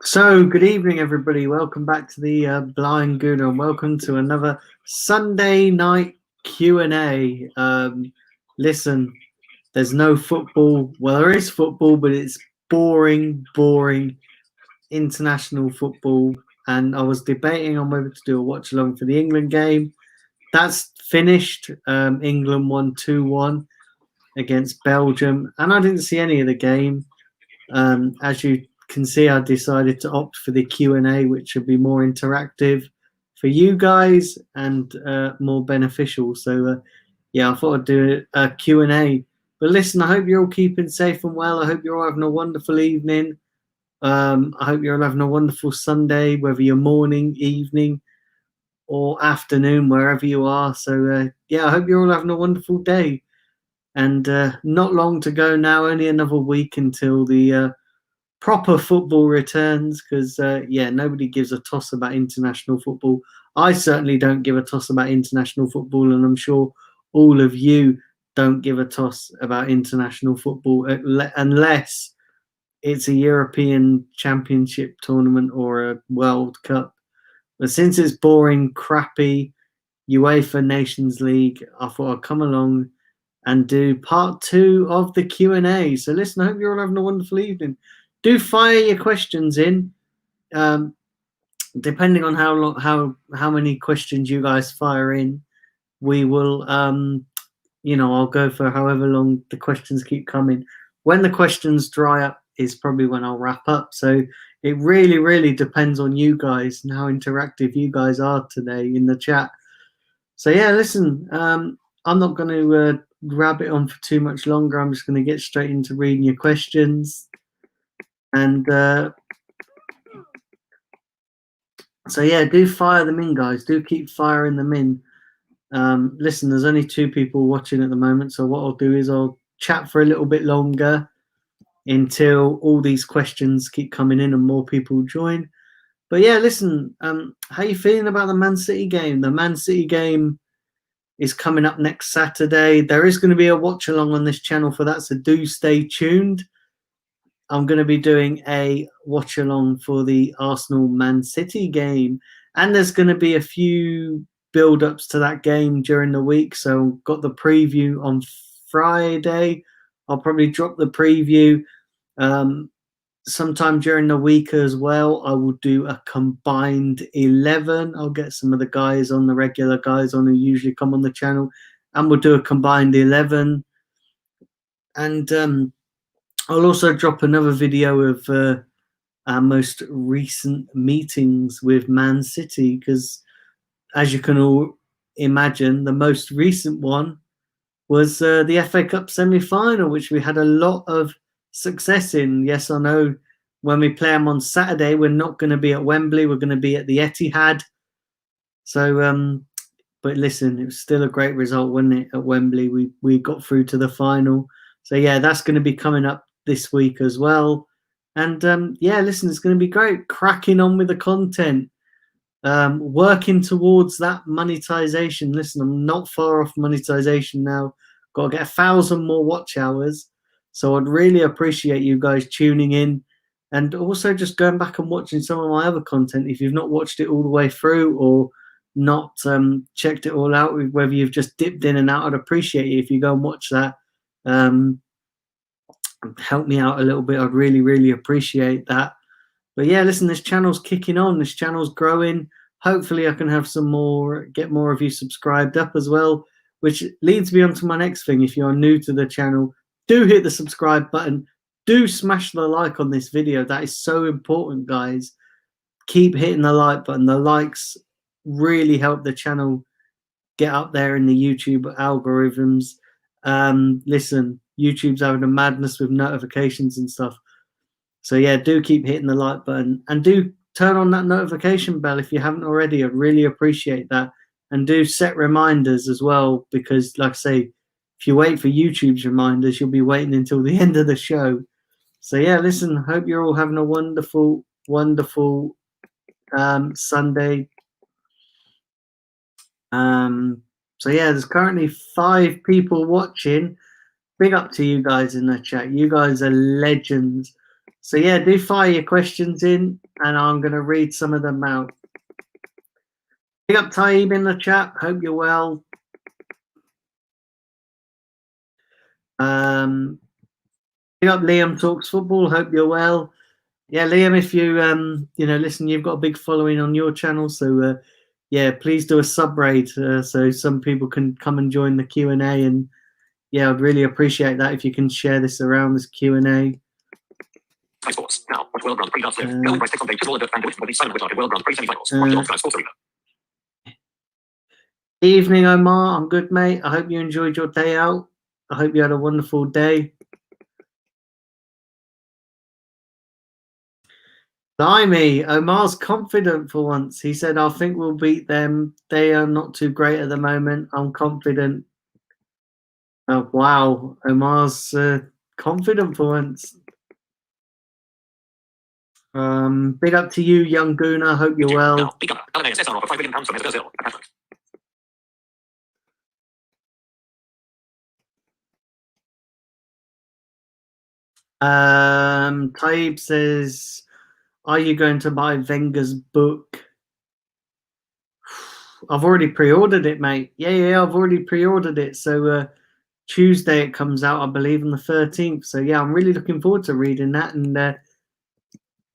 So, good evening, everybody. Welcome back to the Blind Gooner, and welcome to another Sunday night Q&A. Listen, there's no football. Well, there is football, but it's boring international football. And I was debating on whether to do a watch along for the England game. That's finished. England won 2-1 against Belgium, and I didn't see any of the game. As you can see, I decided to opt for the Q&A, which should be more interactive for you guys and more beneficial. So yeah, I thought I'd do a Q&A. But listen, I hope you're all keeping safe and well. I hope you're all having a wonderful evening. I hope you're all having a wonderful Sunday, whether you're morning, evening, or afternoon, wherever you are. So yeah, I hope you're all having a wonderful day. And not long to go now, only another week until the proper football returns, because yeah, nobody gives a toss about international football. I certainly don't give a toss about international football, and I'm sure all of you don't give a toss about international football unless it's a European Championship tournament or a World Cup. But since it's boring, crappy UEFA Nations League, I thought I'd come along and do part 2 of the Q&A. So listen, I hope you're all having a wonderful evening. Do fire your questions in. Depending on how many questions you guys fire in, we will I'll go for however long the questions keep coming. When the questions dry up is probably when I'll wrap up. So it really depends on you guys and how interactive you guys are today in the chat. So yeah, listen, I'm not going to grab it on for too much longer. I'm just going to get straight into reading your questions. And so yeah, do fire them in, guys. Do keep firing them in. Listen, there's only 2 people watching at the moment, so what I'll do is I'll chat for a little bit longer until all these questions keep coming in and more people join. But yeah, listen, how you feeling about the Man City game? The Man City game is coming up next Saturday. There is going to be a watch along on this channel for that, so do stay tuned. I'm going to be doing a watch along for the Arsenal Man City game, and there's going to be a few build-ups to that game during the week. So got the preview on Friday. I'll probably drop the preview sometime during the week as well. I will do a combined 11. I'll get some of the guys on, the regular guys on who usually come on the channel, and we'll do a combined 11. And I'll also drop another video of our most recent meetings with Man City, because as you can all imagine, the most recent one was the FA Cup semi-final, which we had a lot of success in. Yes, I know when we play them on Saturday, we're not going to be at Wembley. We're going to be at the Etihad. So, but listen, it was still a great result, wasn't it, at Wembley? We got through to the final. So yeah, that's going to be coming up this week as well. And yeah, listen, it's going to be great. Cracking on with the content. Working towards that monetization. Listen, I'm not far off monetization now. Got to get 1,000 more watch hours. So I'd really appreciate you guys tuning in, and also just going back and watching some of my other content. If you've not watched it all the way through or not checked it all out, whether you've just dipped in and out, I'd appreciate it if you go and watch that. Help me out a little bit. I'd really appreciate that. But yeah, listen, this channel's kicking on. This channel's growing. Hopefully I can have get more of you subscribed up as well, which leads me on to my next thing. If you are new to the channel, do hit the subscribe button. Do smash the like on this video. That is so important, guys. Keep hitting the like button. The likes really help the channel get up there in the YouTube algorithms. Listen, YouTube's having a madness with notifications and stuff. So yeah, do keep hitting the like button, and do turn on that notification bell if you haven't already. I'd really appreciate that. And do set reminders as well, because like I say, if you wait for YouTube's reminders, you'll be waiting until the end of the show. So yeah, listen, hope you're all having a wonderful Sunday. So yeah, there's currently 5 people watching. big up to you guys in the chat. You guys are legends. So yeah, do fire your questions in, and I'm going to read some of them out. Big up Taib in the chat. Hope you're well. Big up Liam Talks Football. Hope you're well. Yeah, Liam, if you listen, you've got a big following on your channel, so yeah, please do a sub raid so some people can come and join the Q&A, and yeah, I'd really appreciate that if you can share this around, this Q&A. Sports now. World Grand Prix does live. Going price on pages all of and with the Simon Whitlock World Grand Prix semi-finals. Evening, Omar. I'm good, mate. I hope you enjoyed your day out. I hope you had a wonderful day. Blimey, Omar's confident for once. He said, I think we'll beat them. They are not too great at the moment. I'm confident. Oh, wow. Omar's confident for once. Big up to you, young Guna. Hope you're well. Now, big up. LMA SR offer £5 million from Mesut Ozil. Taib says, are you going to buy Wenger's book? I've already pre-ordered it, mate. Yeah, I've already pre-ordered it. So Tuesday it comes out, I believe, on the 13th. So yeah, I'm really looking forward to reading that and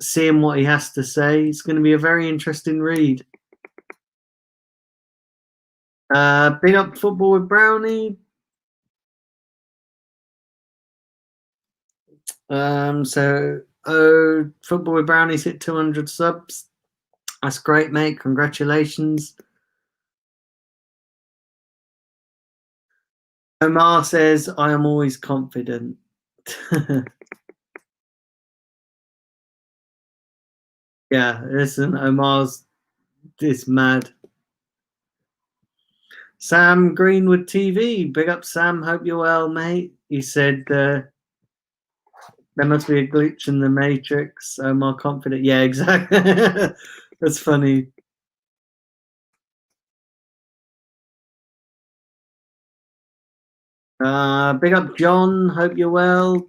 seeing what he has to say. It's going to be a very interesting read. Big up Football with Brownie. Football with Brownie's hit 200 subs. That's great, mate. Congratulations. Omar says, I am always confident. Yeah, listen, Omar's this mad. Sam Greenwood TV, big up Sam, hope you're well, mate. He said there must be a glitch in the Matrix. Omar confident. Yeah, exactly. That's funny. Big up John, hope you're well.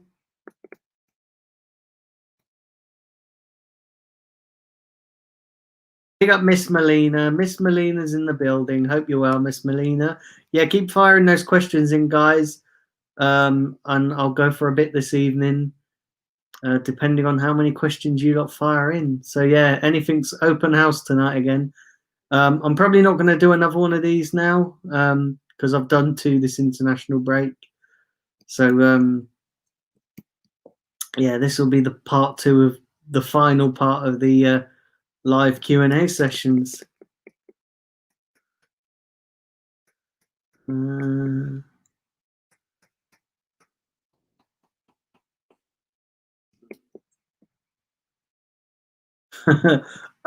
Big up Miss Melina. Miss Melina's in the building. Hope you're well, Miss Melina. Yeah, keep firing those questions in, guys. And I'll go for a bit this evening, depending on how many questions you lot fire in. So yeah, anything's open house tonight again. I'm probably not going to do another one of these now because I've done 2 this international break. So yeah, this will be the part 2 of the final part of the live Q&A sessions.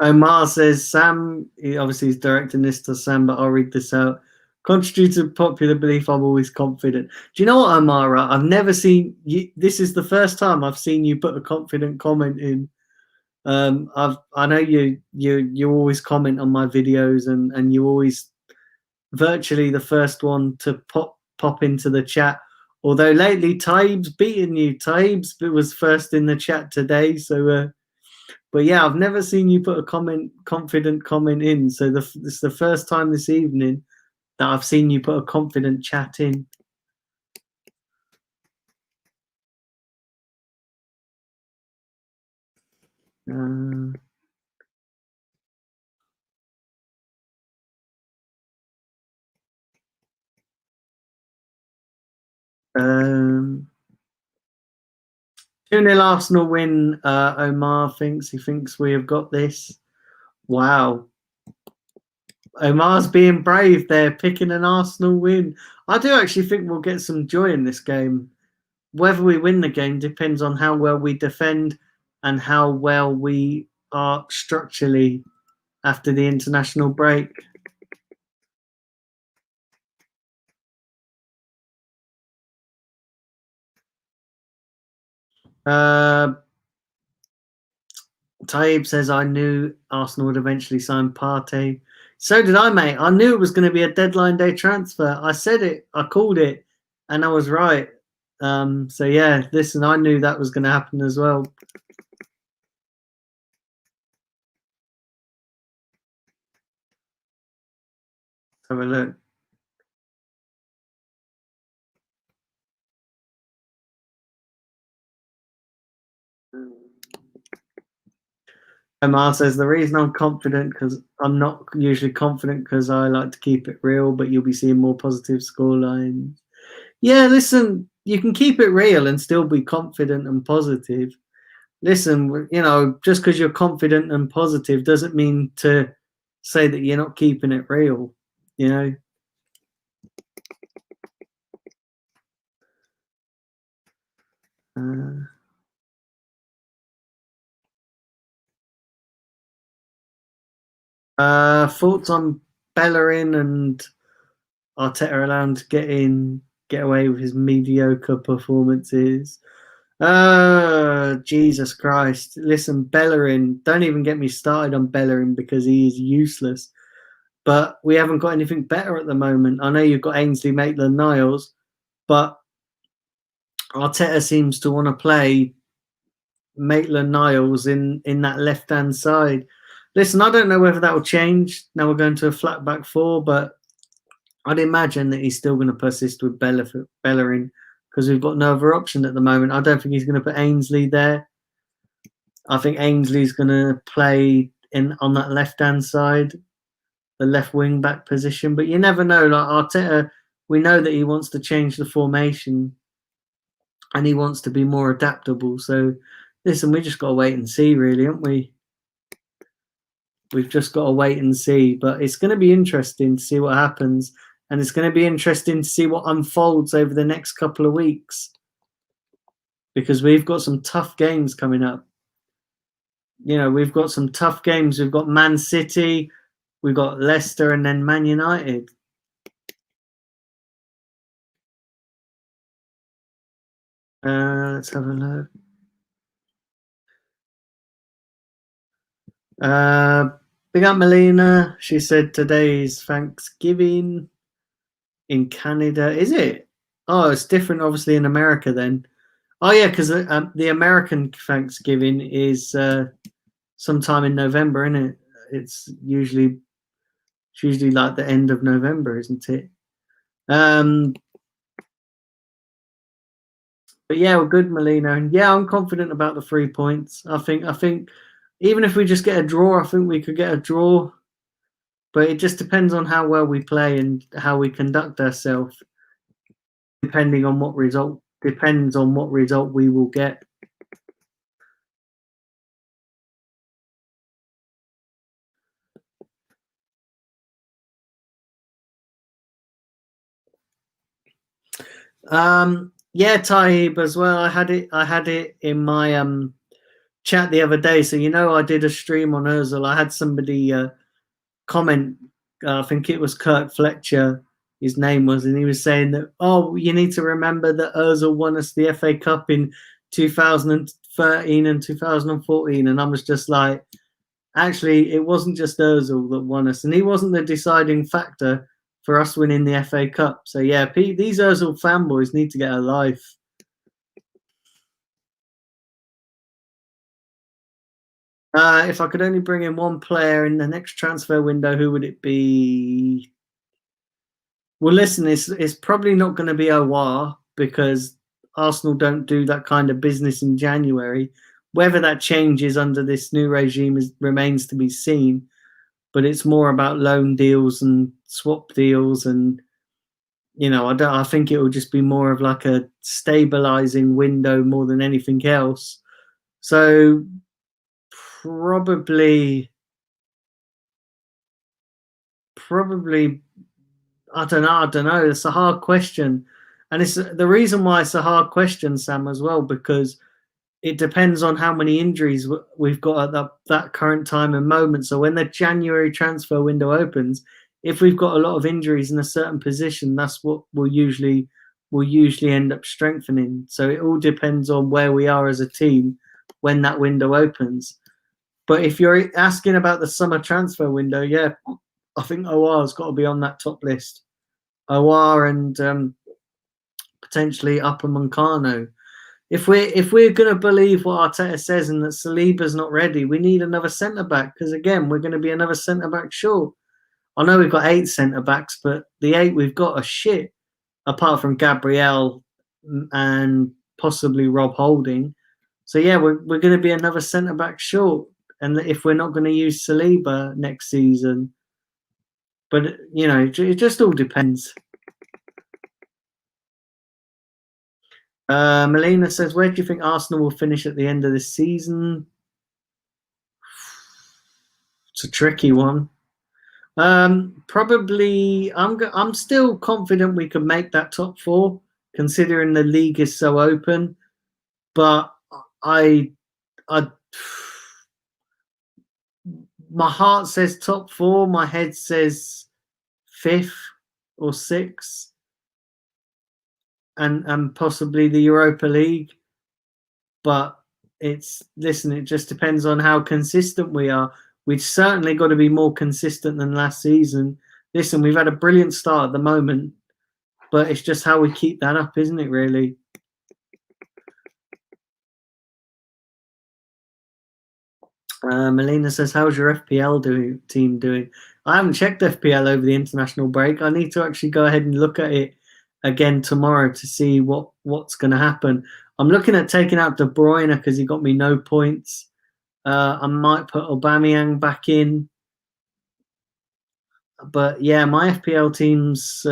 Omar says, Sam, obviously he's directing this to Sam, but I'll read this out. Contrary to popular belief, I'm always confident. Do you know what, Omar? I've never seen you. This is the first time I've seen you put a confident comment in. I know you always comment on my videos and you always virtually the first one to pop into the chat. Although lately Taib's beaten you. Taib's was first in the chat today, so but yeah, I've never seen you put a confident comment in. So it's the first time this evening that I've seen you put a confident chat in. Um, 2-0 Arsenal win. Omar thinks we have got this. Wow. Omar's being brave there, picking an Arsenal win. I do actually think we'll get some joy in this game. Whether we win the game depends on how well we defend and how well we are structurally after the international break. Taib says, I knew Arsenal would eventually sign Partey. So did I, mate. I knew it was going to be a deadline day transfer. I said it. I called it. And I was right. So yeah, listen, I knew that was going to happen as well. Have a look. Omar says the reason I'm confident because I'm not usually confident because I like to keep it real, but you'll be seeing more positive score lines. Yeah, listen, you can keep it real and still be confident and positive. Listen, you know, just because you're confident and positive doesn't mean to say that you're not keeping it real, you know. Thoughts on Bellerin and Arteta allowed to get away with his mediocre performances. Jesus Christ. Listen, Bellerin, don't even get me started on Bellerin because he is useless. But we haven't got anything better at the moment. I know you've got Ainsley Maitland-Niles, but Arteta seems to want to play Maitland-Niles in that left-hand side. Listen, I don't know whether that will change. Now we're going to a flat back four, but I'd imagine that he's still going to persist with Bellerin because we've got no other option at the moment. I don't think he's going to put Ainsley there. I think Ainsley's going to play on that left-hand side, the left wing back position. But you never know. Like Arteta, we know that he wants to change the formation and he wants to be more adaptable. So, listen, we just got to wait and see, really, haven't we? We've just got to wait and see. But it's going to be interesting to see what happens. And it's going to be interesting to see what unfolds over the next couple of weeks. Because we've got some tough games coming up. You know, we've got some tough games. We've got Man City, we've got Leicester, and then Man United. Let's have a look. Big up Melina. She said today's Thanksgiving in Canada. Is it? Oh, it's different, obviously, in America then. Oh, yeah, because the American Thanksgiving is sometime in November, isn't it? It's usually like the end of November, isn't it? But yeah, we're good, Molina, and yeah, I'm confident about the 3 points. I think even if we just get a draw, I think we could get a draw. But it just depends on how well we play and how we conduct ourselves. Depends on what result we will get. Yeah, Taib as well. I had it in my chat the other day. So I did a stream on Ozil. I had somebody comment. I think it was Kirk Fletcher. His name was, and he was saying that you need to remember that Ozil won us the FA Cup in 2013 and 2014, and I was just like, actually, it wasn't just Ozil that won us, and he wasn't the deciding factor for us winning the FA Cup. So yeah, these Ozil fanboys need to get a life. If I could only bring in one player in the next transfer window, who would it be? Well, listen, it's probably not going to be Aouar because Arsenal don't do that kind of business in January. Whether that changes under this new regime remains to be seen. But it's more about loan deals and swap deals, and I think it will just be more of like a stabilizing window more than anything else. So probably I don't know. It's a hard question, and it's the reason why it's a hard question, Sam, as well, because it depends on how many injuries we've got at that current time and moment. So when the January transfer window opens, if we've got a lot of injuries in a certain position, that's what we'll usually end up strengthening. So it all depends on where we are as a team when that window opens. But if you're asking about the summer transfer window, yeah, I think Aouar's got to be on that top list. Aouar and potentially Upamecano. If we're going to believe what Arteta says and that Saliba's not ready, we need another centre back because again we're going to be another centre back short. I know we've got 8 centre backs, but the 8 we've got are shit. Apart from Gabriel and possibly Rob Holding. So yeah, we're going to be another centre back short, and if we're not going to use Saliba next season, but you know, it just all depends. Melina says, where do you think Arsenal will finish at the end of this season? It's a tricky one. Probably, I'm still confident we can make that top 4, considering the league is so open. But my heart says top 4. My head says 5th or 6th. And possibly the Europa League, but it just depends on how consistent we are. We've certainly got to be more consistent than last season. Listen, we've had a brilliant start at the moment, but it's just how we keep that up, isn't it, really? Melina says, how's your FPL team doing? I haven't checked FPL over the international break. I need to actually go ahead and look at it again tomorrow to see what's going to happen. I'm looking at taking out De Bruyne because he got me no points. I might put Aubameyang back in. But yeah, my FPL team's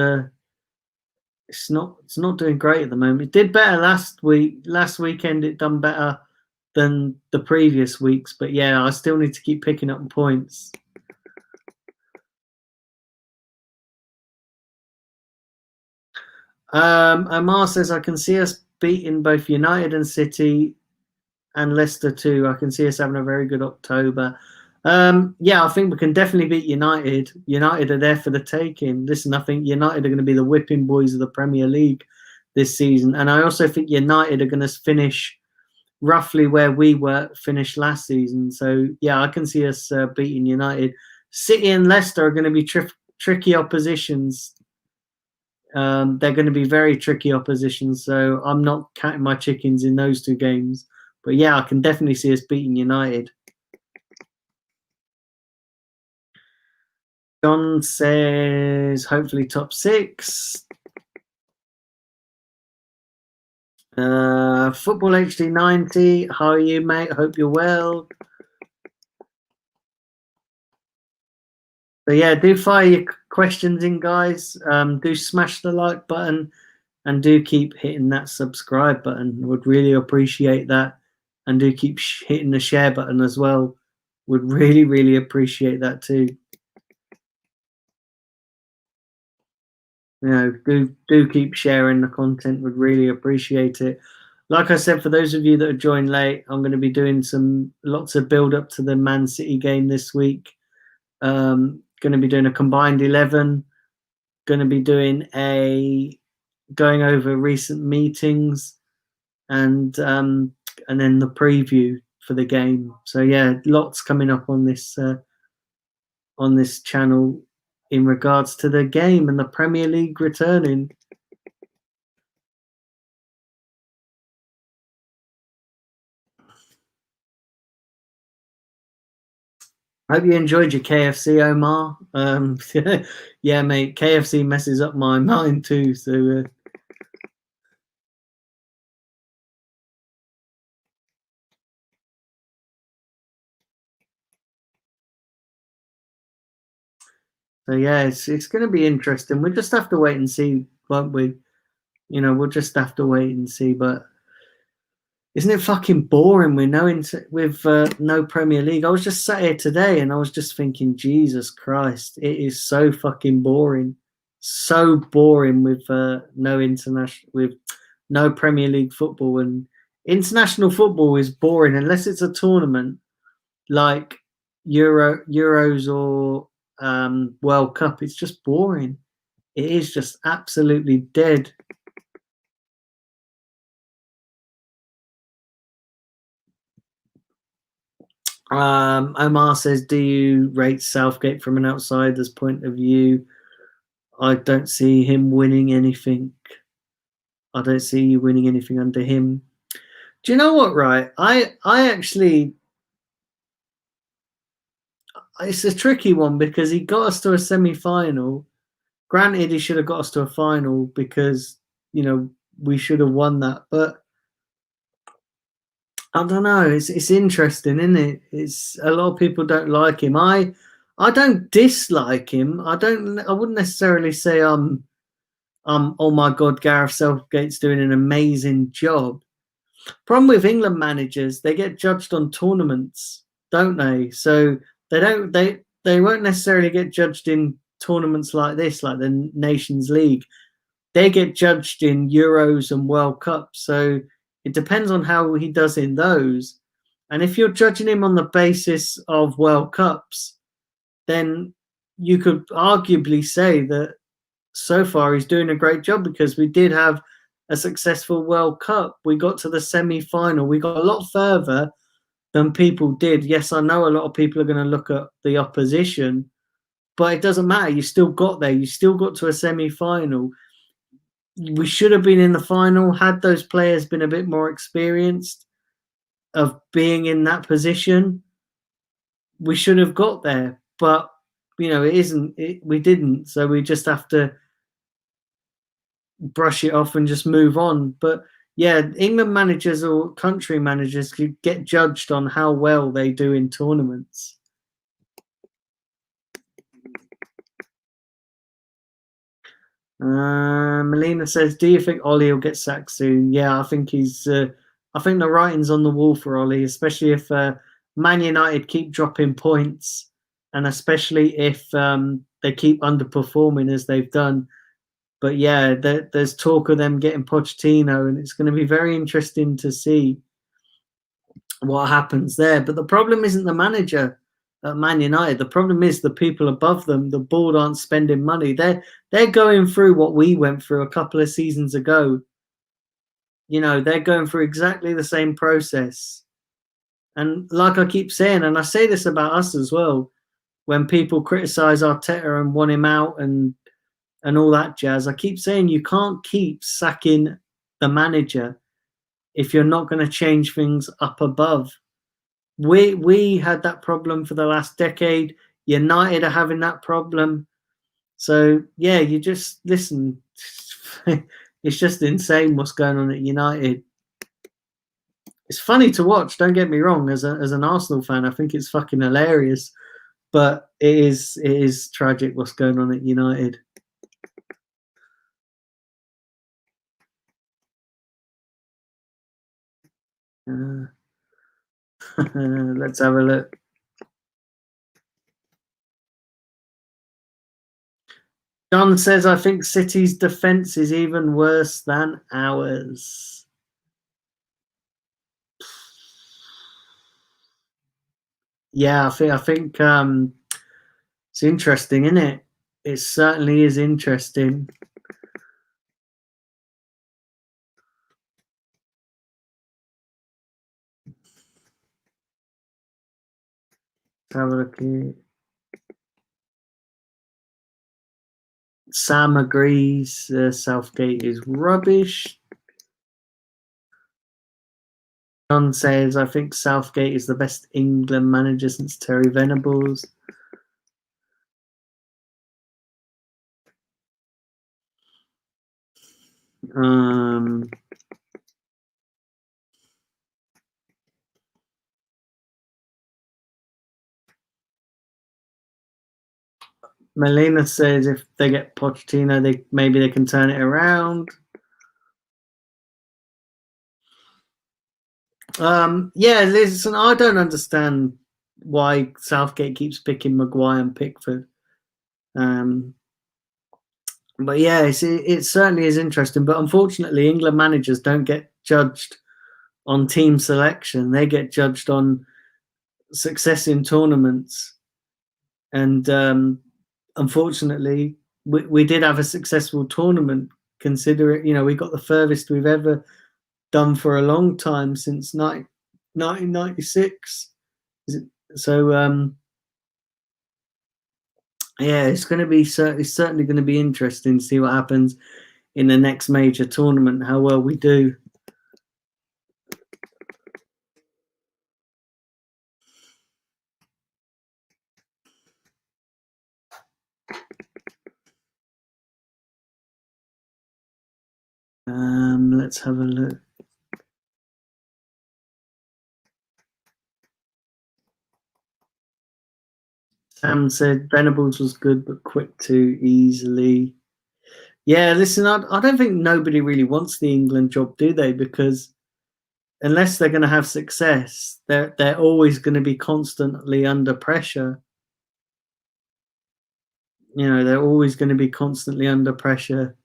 it's not doing great at the moment. It did better last week. Last weekend it done better than the previous weeks. But yeah, I still need to keep picking up points. Omar says, I can see us beating both United and City and Leicester too. I can see us having a very good October. Yeah, I think we can definitely beat United. United are there for the taking. Listen, I think United are going to be the whipping boys of the Premier League this season. And I also think United are going to finish roughly where we finished last season. So, yeah, I can see us beating United. City and Leicester are going to be tricky oppositions. They're going to be very tricky oppositions. So I'm not counting my chickens in those 2 games. But, yeah, I can definitely see us beating United. John says, hopefully top 6. Football HD 90. How are you, mate? Hope you're well. So yeah, do fire your questions in, guys. Do smash the like button and do keep hitting that subscribe button. Would really appreciate that. And do keep hitting the share button as well. Would really, really appreciate that too. You know, do keep sharing the content. Would really appreciate it. Like I said, for those of you that have joined late, I'm going to be doing lots of build up to the Man City game this week. Going to be doing a combined 11. Going to be doing going over recent meetings, and then the preview for the game. So yeah, lots coming up on this channel in regards to the game and the Premier League returning. I hope you enjoyed your KFC, Omar. Yeah, mate, KFC messes up my mind too. So yeah, it's going to be interesting. We'll just have to wait and see, won't we? You know, we'll just have to wait and see. But isn't it fucking boring with no Premier League? I was just sat here today and I was just thinking, Jesus Christ, it is so fucking boring. So boring with no Premier League football. And international football is boring unless it's a tournament like Euros or World Cup. It's just boring. It is just absolutely dead. Omar says, do you rate Southgate from an outsider's point of view? I don't see him winning anything. I don't see you winning anything under him. Do you know what, right? I actually, it's a tricky one because he got us to a semi-final. Granted, he should have got us to a final because, you know, we should have won that. But I don't know. It's interesting, isn't it? It's a lot of people don't like him. I don't dislike him. I wouldn't necessarily say oh my God, Gareth Southgate's doing an amazing job. Problem with England managers, they get judged on tournaments, don't they? So they won't necessarily get judged in tournaments like this, like the Nations League. They get judged in Euros and World Cups. So it depends on how he does in those. And if you're judging him on the basis of World Cups, then you could arguably say that so far he's doing a great job because we did have a successful World Cup. We got to the semi-final. We got a lot further than people did. Yes, I know a lot of people are going to look at the opposition, but it doesn't matter. You still got there. You still got to a semi-final. We should have been in the final had those players been a bit more experienced of being in that position. We should have got there, but you know, it isn't. We didn't, so we just have to brush it off and just move on. But yeah, England managers or country managers could get judged on how well they do in tournaments. Melina says, "Do you think Ollie will get sacked soon?" Yeah, I think he's. I think the writing's on the wall for Ollie, especially if Man United keep dropping points, and especially if they keep underperforming as they've done. But yeah, there's talk of them getting Pochettino, and it's going to be very interesting to see what happens there. But the problem isn't the manager at Man United. The problem is the people above them. The board aren't spending money. They're going through what we went through a couple of seasons ago. You know, they're going through exactly the same process. And like I keep saying, and I say this about us as well, when people criticize Arteta and want him out and all that jazz, I keep saying you can't keep sacking the manager if you're not going to change things up above. We had that problem for the last decade. United are having that problem. So yeah, you just listen. It's just insane what's going on at United. It's funny to watch. Don't get me wrong. As an Arsenal fan, I think it's fucking hilarious. But it is tragic what's going on at United. Let's have a look. John says, I think City's defence is even worse than ours. Yeah, I think it's interesting, isn't it? It certainly is interesting. Let's have a look here. Sam agrees. Southgate is rubbish. John says, I think Southgate is the best England manager since Terry Venables. Melina says if they get Pochettino, maybe they can turn it around. Yeah, listen, I don't understand why Southgate keeps picking Maguire and Pickford. But yeah, it certainly is interesting. But unfortunately, England managers don't get judged on team selection. They get judged on success in tournaments. And unfortunately, we did have a successful tournament. Consider it, we got the furthest we've ever done for a long time since 1996. So yeah, it's going to be certainly going to be interesting to see what happens in the next major tournament, how well we do. Let's have a look. Sam said Venables was good, but quit too easily. Yeah, listen, I don't think nobody really wants the England job, do they? Because unless they're going to have success, they're always going to be constantly under pressure. You know, they're always going to be constantly under pressure.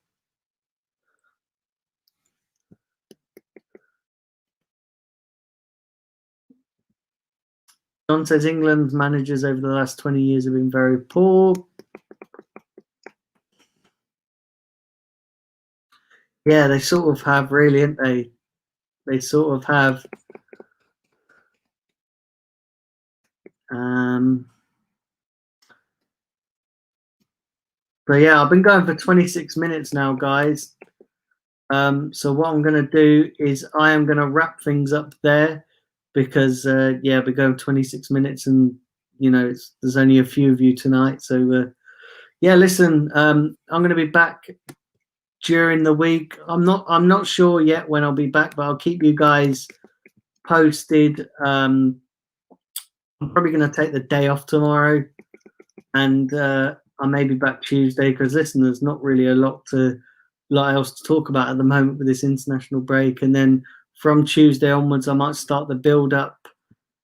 John says England's managers over the last 20 years have been very poor. Yeah, they sort of have, really, haven't they? They sort of have. So yeah, I've been going for 26 minutes now, guys. So what I'm going to do is I am going to wrap things up there because, yeah, we're going 26 minutes and, you know, there's only a few of you tonight. So, yeah, listen, I'm going to be back during the week. I'm not sure yet when I'll be back, but I'll keep you guys posted. I'm probably going to take the day off tomorrow and I may be back Tuesday because, listen, there's not really a lot else to talk about at the moment with this international break. And then from Tuesday onwards, I might start the build up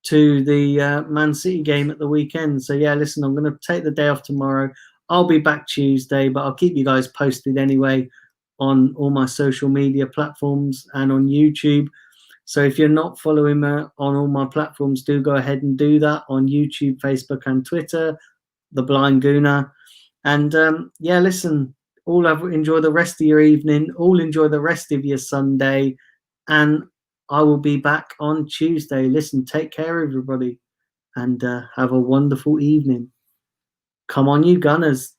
to the Man City game at the weekend. So yeah, listen, I'm going to take the day off tomorrow. I'll be back Tuesday, but I'll keep you guys posted anyway on all my social media platforms and on YouTube. So if you're not following me on all my platforms, do go ahead and do that on YouTube, Facebook, and Twitter, The Blind Gooner. And yeah, listen, all enjoy the rest of your evening. All enjoy the rest of your Sunday. And I will be back on Tuesday. Listen, take care, everybody, and have a wonderful evening. Come on, you Gunners.